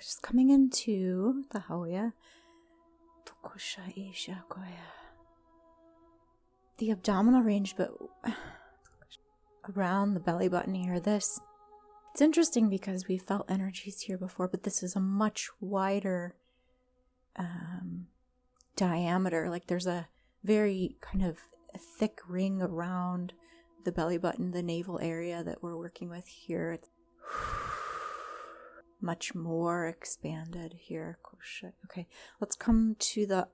just coming into the Haoya. The abdominal range, but around the belly button here. It's interesting because we felt energies here before, but this is a much wider diameter. Like there's a very kind of thick ring around the belly button, the navel area that we're working with here. It's much more expanded here. Okay, let's come to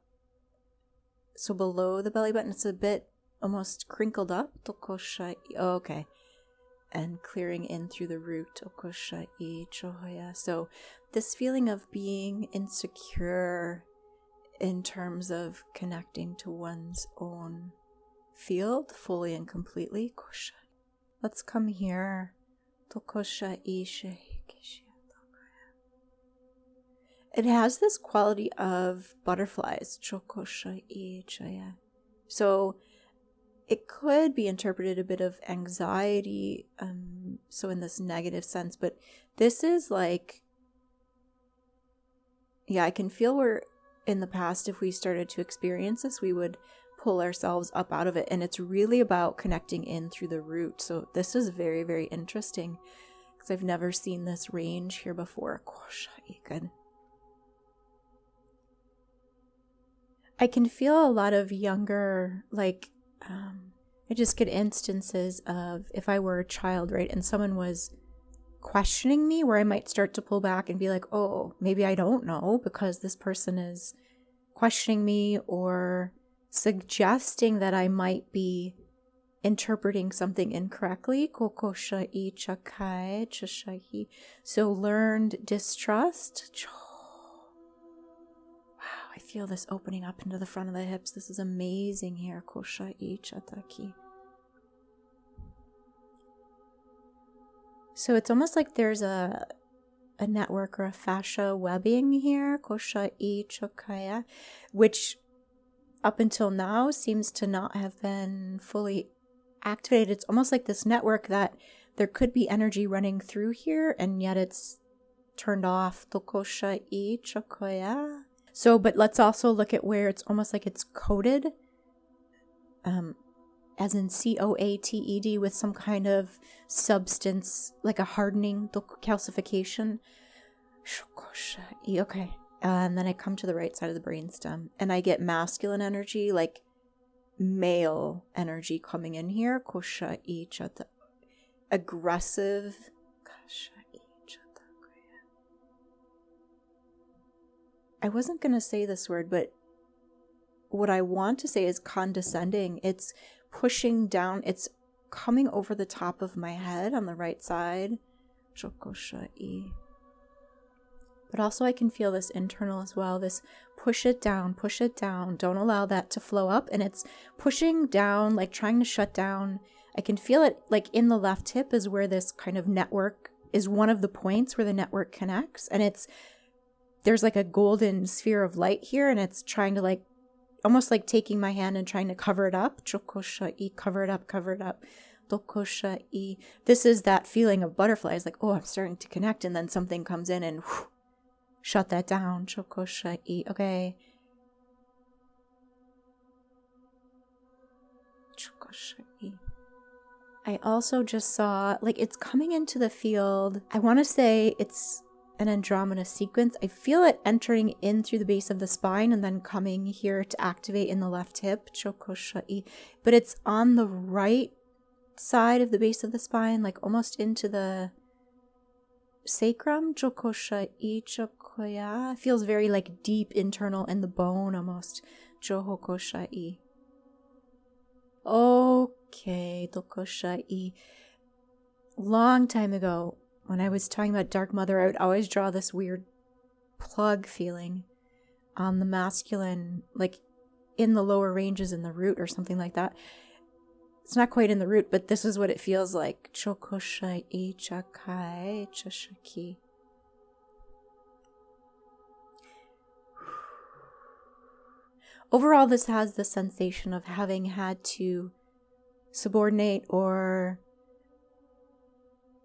so below the belly button, it's a bit almost crinkled up. Okay. And clearing in through the root. So this feeling of being insecure in terms of connecting to one's own field fully and completely. Let's come here. It has this quality of butterflies. So it could be interpreted a bit of anxiety, so in this negative sense, but this is like, yeah, I can feel where in the past, if we started to experience this, we would pull ourselves up out of it, and it's really about connecting in through the root. So this is very, very interesting, because I've never seen this range here before. I can feel a lot of younger, like, I just get instances of if I were a child, right, and someone was questioning me, where I might start to pull back and be like, oh, maybe I don't know because this person is questioning me or suggesting that I might be interpreting something incorrectly. So learned distrust. I feel this opening up into the front of the hips. This is amazing here. So it's almost like there's a network or a fascia webbing here, which up until now seems to not have been fully activated. It's almost like this network that there could be energy running through here, and yet it's turned off. So, but let's also look at where it's almost like it's coated, as in COATED, with some kind of substance, like a hardening, calcification. Okay. And then I come to the right side of the brainstem, and I get masculine energy, like male energy coming in here. Aggressive. I wasn't going to say this word, but what I want to say is condescending. It's pushing down. It's coming over the top of my head on the right side. But also I can feel this internal as well. This push it down, push it down. Don't allow that to flow up. And it's pushing down, like trying to shut down. I can feel it like in the left hip is where this kind of network is, one of the points where the network connects. And there's like a golden sphere of light here, and it's trying to like, almost like taking my hand and trying to cover it up. Cover it up, cover it up. This is that feeling of butterflies, like, oh, I'm starting to connect, and then something comes in and shut that down. Okay. I also just saw, like, it's coming into the field. I want to say it's an Andromeda sequence. I feel it entering in through the base of the spine and then coming here to activate in the left hip. But it's on the right side of the base of the spine, like almost into the sacrum. It feels very like deep internal in the bone almost. Okay, Tokoshai. Long time ago, when I was talking about Dark Mother, I would always draw this weird plug feeling on the masculine, like in the lower ranges in the root or something like that. It's not quite in the root, but this is what it feels like. Chokoshai chakai chashaki. Overall, this has the sensation of having had to subordinate or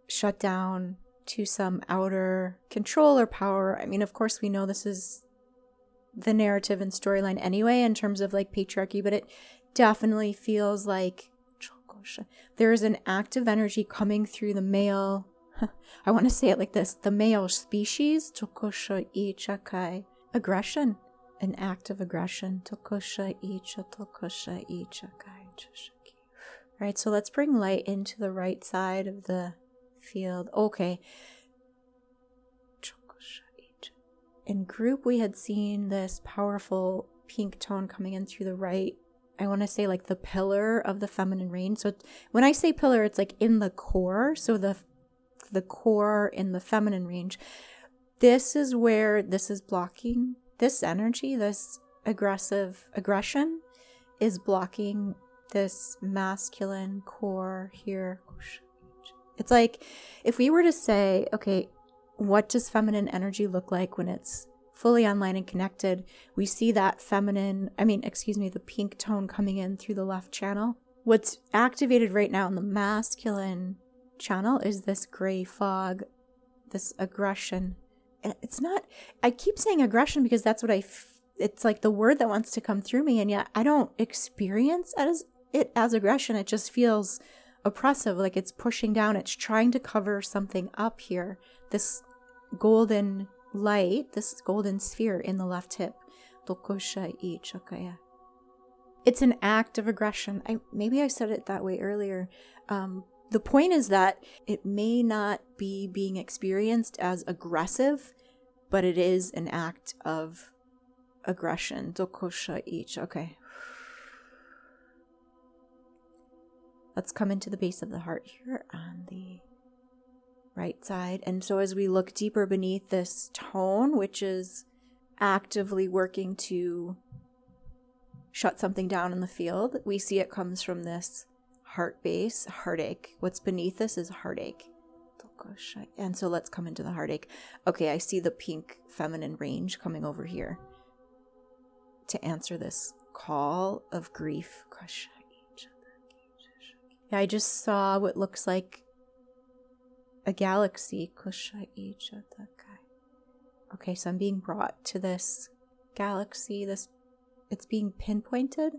shut down to some outer control or power. I mean, of course, we know this is the narrative and storyline anyway in terms of like patriarchy, but it definitely feels like there is an active energy coming through the male. I want to say it like this: the male species, aggression, an act of aggression. Right, so let's bring light into the right side of the field. Okay. In group, we had seen this powerful pink tone coming in through the right. I want to say like the pillar of the feminine range. So when I say pillar, it's like in the core. So the core in the feminine range. This is where this is blocking this energy, this aggression is blocking this masculine core here. It's like if we were to say, okay, what does feminine energy look like when it's fully online and connected? We see that the pink tone coming in through the left channel. What's activated right now in the masculine channel is this gray fog, this aggression. It's not, I keep saying aggression because that's what it's like the word that wants to come through me, and yet I don't experience it as aggression. It just feels oppressive, like it's pushing down, it's trying to cover something up here. This golden light, this golden sphere in the left hip. It's an act of aggression. Maybe I said it that way earlier. The point is that it may not be being experienced as aggressive, but it is an act of aggression. Okay. Let's come into the base of the heart here on the right side. And so as we look deeper beneath this tone, which is actively working to shut something down in the field, we see it comes from this heart base, heartache. What's beneath this is heartache. And so let's come into the heartache. Okay, I see the pink feminine range coming over here to answer this call of grief. Yeah, I just saw what looks like a galaxy. Okay, so I'm being brought to this galaxy. It's being pinpointed.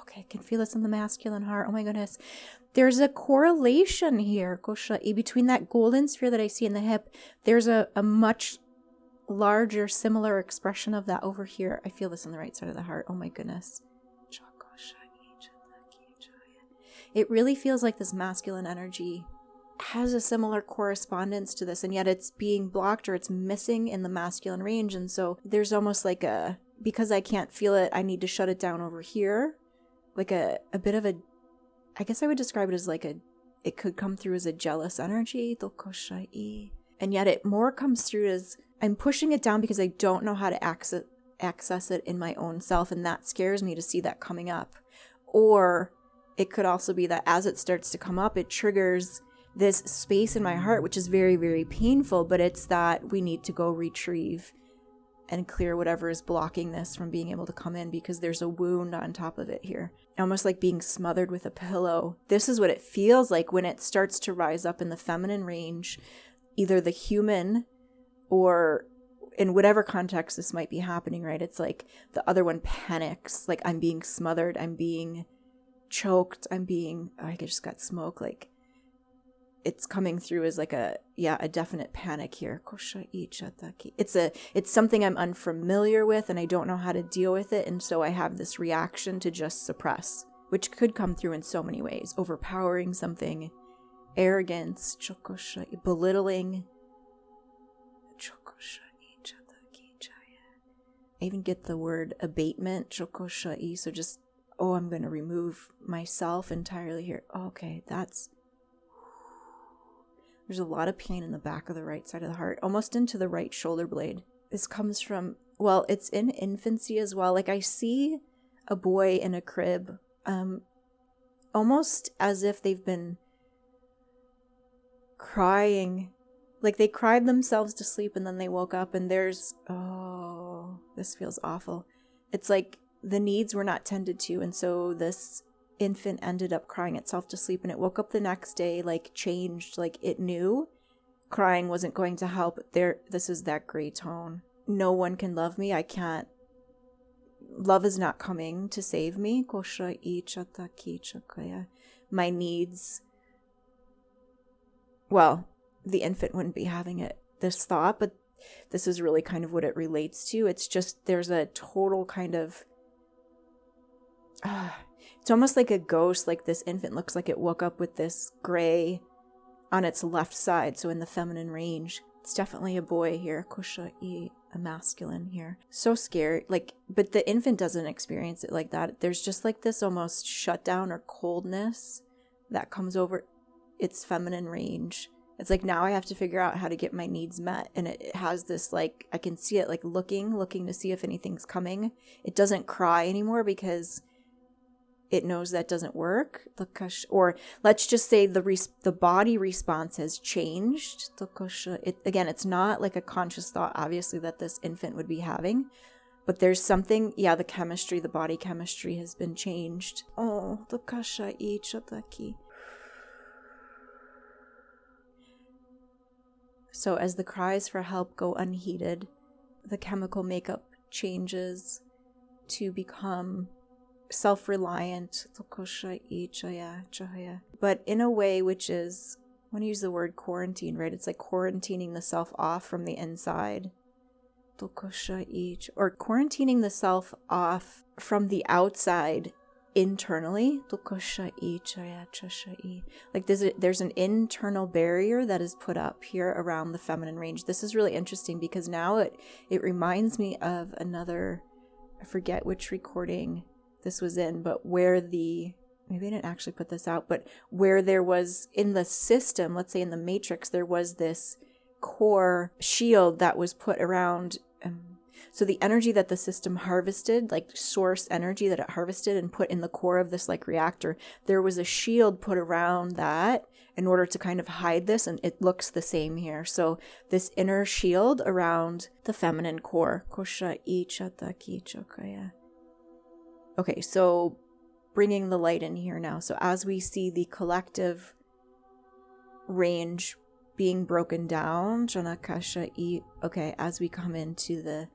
Okay, I can feel this in the masculine heart. Oh my goodness. There's a correlation here, between that golden sphere that I see in the hip. There's a much larger, similar expression of that over here. I feel this on the right side of the heart. Oh my goodness. It really feels like this masculine energy has a similar correspondence to this, and yet it's being blocked or it's missing in the masculine range. And so there's almost like because I can't feel it, I need to shut it down over here. Like a bit of a, I guess I would describe it as like it could come through as a jealous energy. And yet it more comes through as I'm pushing it down because I don't know how to access it in my own self. And that scares me to see that coming up. Or it could also be that as it starts to come up, it triggers this space in my heart, which is very, very painful, but it's that we need to go retrieve and clear whatever is blocking this from being able to come in, because there's a wound on top of it here. Almost like being smothered with a pillow. This is what it feels like when it starts to rise up in the feminine range, either the human or in whatever context this might be happening, right? It's like the other one panics, like I'm being smothered, I'm being choked, I just got smoke, like it's coming through as like a definite panic here. It's something I'm unfamiliar with and I don't know how to deal with it, and so I have this reaction to just suppress, which could come through in so many ways. Overpowering something, arrogance, belittling. I even get the word abatement, so just, I'm going to remove myself entirely here. Okay, there's a lot of pain in the back of the right side of the heart, almost into the right shoulder blade. This comes from, it's in infancy as well. Like I see a boy in a crib, almost as if they've been crying. Like they cried themselves to sleep and then they woke up and this feels awful. It's like the needs were not tended to, and so this infant ended up crying itself to sleep, and it woke up the next day like changed, like it knew, crying wasn't going to help. This is that gray tone. No one can love me. I can't. Love is not coming to save me. My needs. Well, the infant wouldn't be having this thought, but this is really kind of what it relates to. It's just there's a total kind of it's almost like a ghost. Like this infant looks like it woke up with this gray on its left side, so in the feminine range. It's definitely a boy here. A masculine here. So scared. But the infant doesn't experience it like that. There's just like this almost shutdown or coldness that comes over its feminine range. It's like, now I have to figure out how to get my needs met. And it has this, like, I can see it like looking to see if anything's coming. It doesn't cry anymore because it knows that doesn't work. Or let's just say the body response has changed. Again, it's not like a conscious thought, obviously, that this infant would be having. But there's something, the body chemistry has been changed. So as the cries for help go unheeded, the chemical makeup changes to become self-reliant, but in a way which is, I want to use the word quarantine, right? It's like quarantining the self off from the inside, or quarantining the self off from the outside internally. Like there's an internal barrier that is put up here around the feminine range. This is really interesting because now it reminds me of another, I forget which recording this was in, but where maybe I didn't actually put this out, but where there was in the system, let's say in the matrix, there was this core shield that was put around. So the energy that the system harvested, like source energy that it harvested and put in the core of this like reactor, there was a shield put around that in order to kind of hide this, and it looks the same here. So this inner shield around the feminine core. Okay, so bringing the light in here now. So as we see the collective range being broken down, okay, as we come into the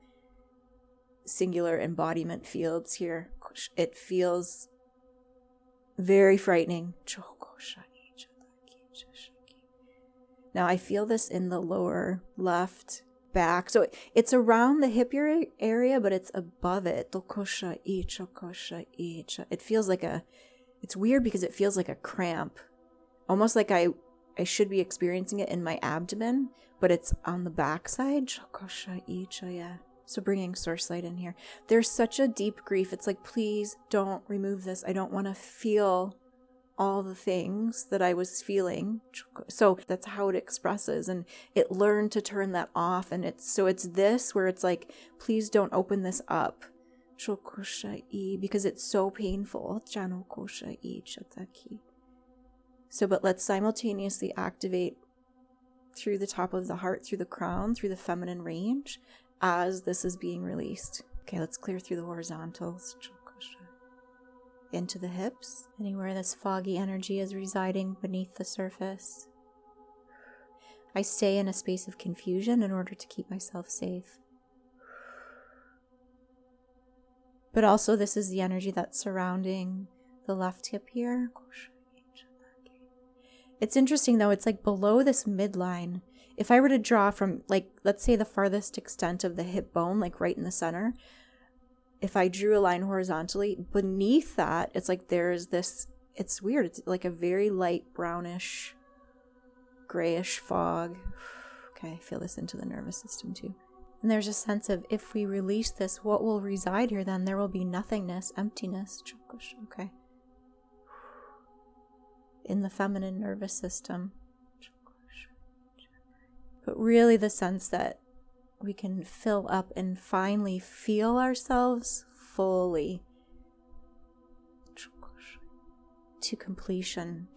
singular embodiment fields here, it feels very frightening. Now I feel this in the lower left back. So it's around the hip area, but it's above it. It feels like it's weird because it feels like a cramp. Almost like I should be experiencing it in my abdomen, but it's on the back side. So bringing source light in here. There's such a deep grief. It's like, please don't remove this. I don't want to feel all the things that I was feeling. So that's how it expresses, and it learned to turn that off. And it's this where it's like, please don't open this up because it's so painful. So, but let's simultaneously activate through the top of the heart, through the crown, through the feminine range as this is being released. Okay, let's clear through the horizontals. Into the hips, anywhere this foggy energy is residing beneath the surface. I stay in a space of confusion in order to keep myself safe. But also this is the energy that's surrounding the left hip here. It's interesting though, it's like below this midline. If I were to draw from, like, let's say the farthest extent of the hip bone, like right in the center, if I drew a line horizontally, beneath that, it's like there's this, it's weird, it's like a very light brownish, grayish fog. Okay, I feel this into the nervous system too. And there's a sense of, if we release this, what will reside here then? There will be nothingness, emptiness. Okay. In the feminine nervous system. But really the sense that we can fill up and finally feel ourselves fully to completion.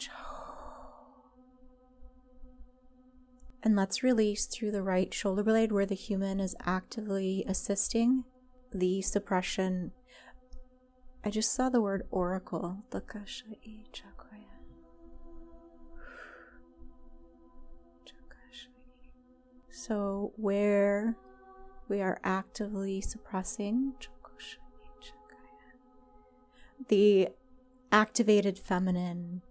And let's release through the right shoulder blade where the human is actively assisting the suppression. I just saw the word oracle. So where we are actively suppressing the activated feminine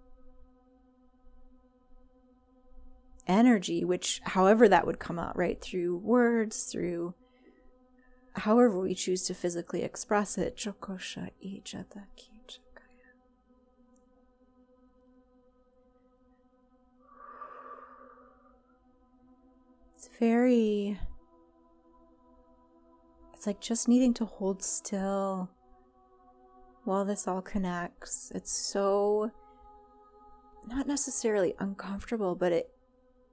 energy, which however that would come out, right? Through words, through however we choose to physically express it. It's like just needing to hold still while this all connects. It's so not necessarily uncomfortable, but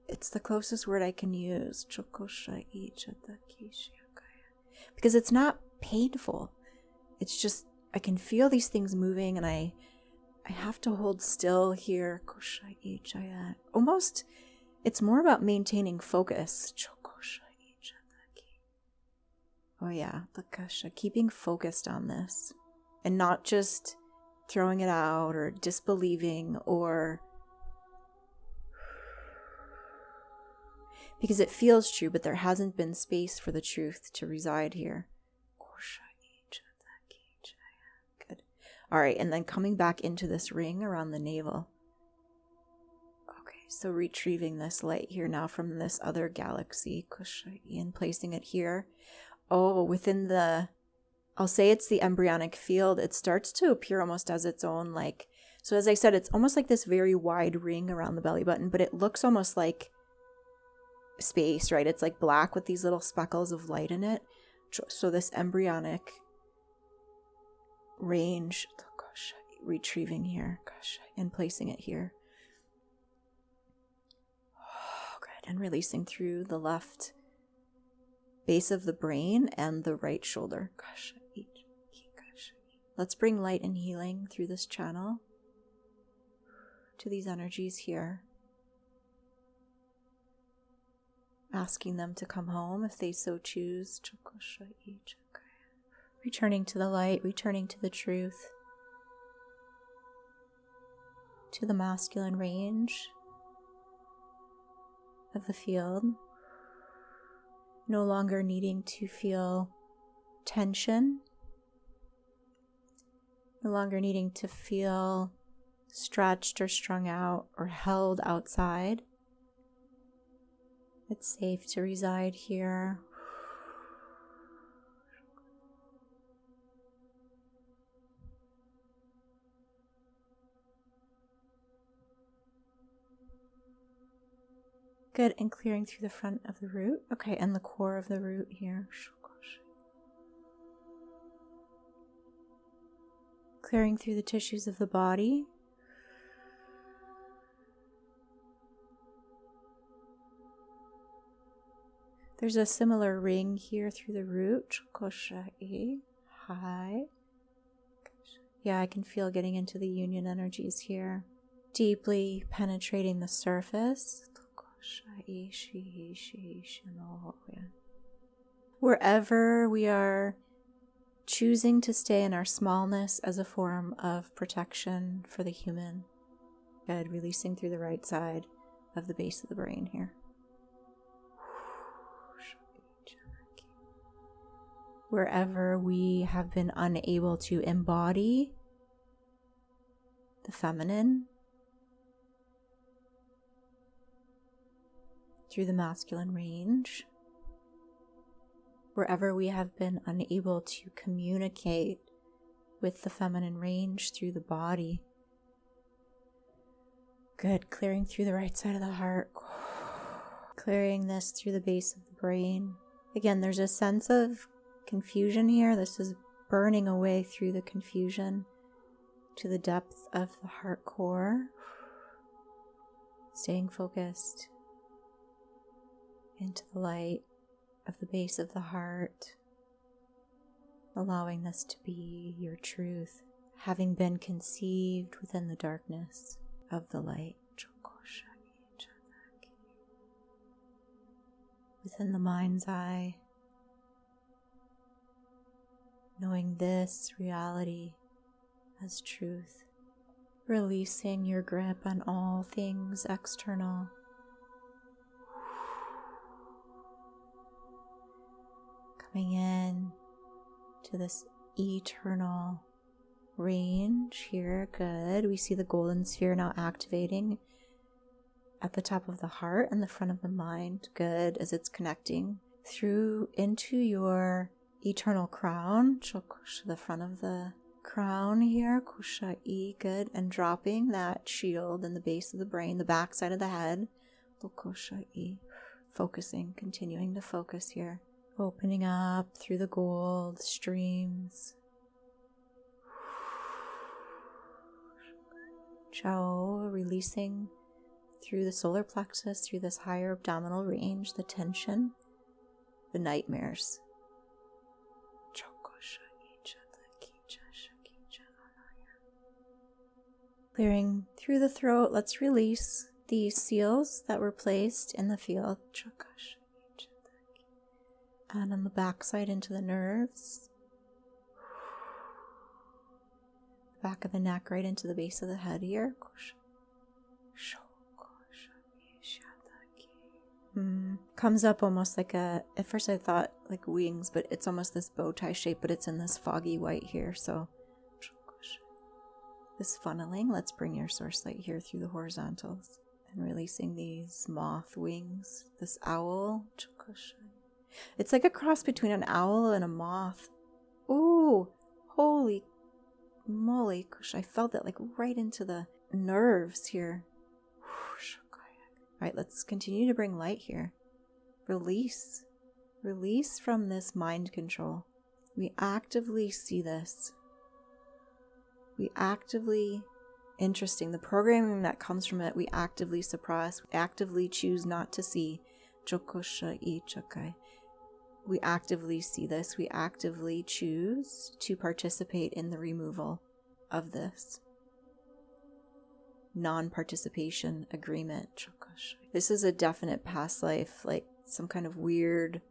it's the closest word I can use. Because it's not painful. It's just I can feel these things moving, and I have to hold still here. Almost, it's more about maintaining focus. Oh yeah, keeping focused on this and not just throwing it out or disbelieving, or because it feels true, but there hasn't been space for the truth to reside here. Good. All right, and then coming back into this ring around the navel. Okay, so retrieving this light here now from this other galaxy, and placing it here. Oh, within I'll say it's the embryonic field. It starts to appear almost as its own, like, so as I said, it's almost like this very wide ring around the belly button, but it looks almost like space, right? It's like black with these little speckles of light in it. So this embryonic range, retrieving here, and placing it here. Oh, good. And releasing through the left base of the brain and the right shoulder. Let's bring light and healing through this channel to these energies here. Asking them to come home if they so choose. Returning to the light, returning to the truth, to the masculine range of the field. No longer needing to feel tension, no longer needing to feel stretched or strung out or held outside. It's safe to reside here. Good, and clearing through the front of the root. Okay, and the core of the root here. Clearing through the tissues of the body. There's a similar ring here through the root. Hi. Yeah, I can feel getting into the union energies here. Deeply penetrating the surface. Wherever we are choosing to stay in our smallness as a form of protection for the human. Good, releasing through the right side of the base of the brain here. Wherever we have been unable to embody the feminine through the masculine range, wherever we have been unable to communicate with the feminine range through the body. Good, clearing through the right side of the heart, clearing this through the base of the brain. Again, there's a sense of confusion here. This is burning away through the confusion to the depth of the heart core. Staying focused into the light of the base of the heart, allowing this to be your truth, having been conceived within the darkness of the light, within the mind's eye, knowing this reality as truth, releasing your grip on all things external. Coming in to this eternal range here. Good. We see the golden sphere now activating at the top of the heart and the front of the mind. Good. As it's connecting through into your eternal crown. The front of the crown here. Kushai. Good. And dropping that shield in the base of the brain, the back side of the head. Kushai. Focusing. Continuing to focus here. Opening up through the gold streams. Chao, releasing through the solar plexus, through this higher abdominal range, the tension, the nightmares. Clearing through the throat, let's release these seals that were placed in the field. And on the backside into the nerves. Back of the neck right into the base of the head here. Comes up almost like at first I thought like wings, but it's almost this bow tie shape, but it's in this foggy white here. So this funneling, let's bring your source light here through the horizontals and releasing these moth wings, this owl. It's like a cross between an owl and a moth. Ooh, holy moly, I felt it like right into the nerves here. All right, let's continue to bring light here. Release from this mind control. We actively see this. We actively, interesting, the programming that comes from it, we actively suppress, actively choose not to see. We actively see this. We actively choose to participate in the removal of this. Non-participation agreement. This is a definite past life, like some kind of weird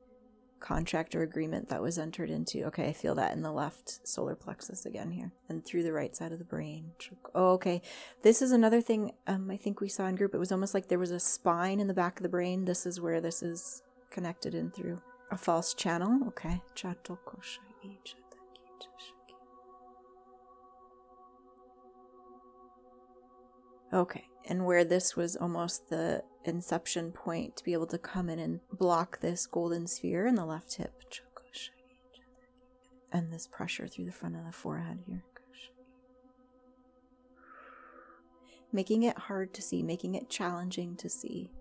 contract or agreement that was entered into. Okay, I feel that in the left solar plexus again here. And through the right side of the brain. Oh, okay. This is another thing I think we saw in group. It was almost like there was a spine in the back of the brain. This is where this is connected in through. A false channel. Okay. Okay. And where this was almost the inception point to be able to come in and block this golden sphere in the left hip. And this pressure through the front of the forehead here. Making it hard to see, making it challenging to see,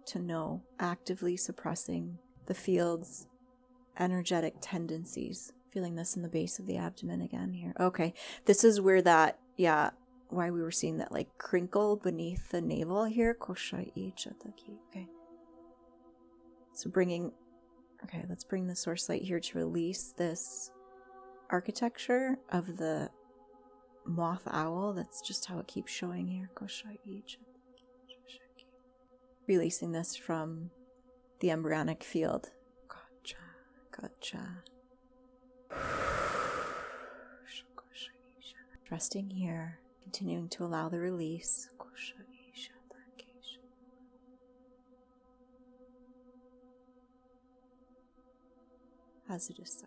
to know, actively suppressing the field's energetic tendencies. Feeling this in the base of the abdomen again here. Okay, this is where that, why we were seeing that like crinkle beneath the navel here. Okay. So let's bring the source light here to release this architecture of the moth owl. That's just how it keeps showing here. Releasing this from the embryonic field. Gotcha. Resting here, continuing to allow the release. As it is so.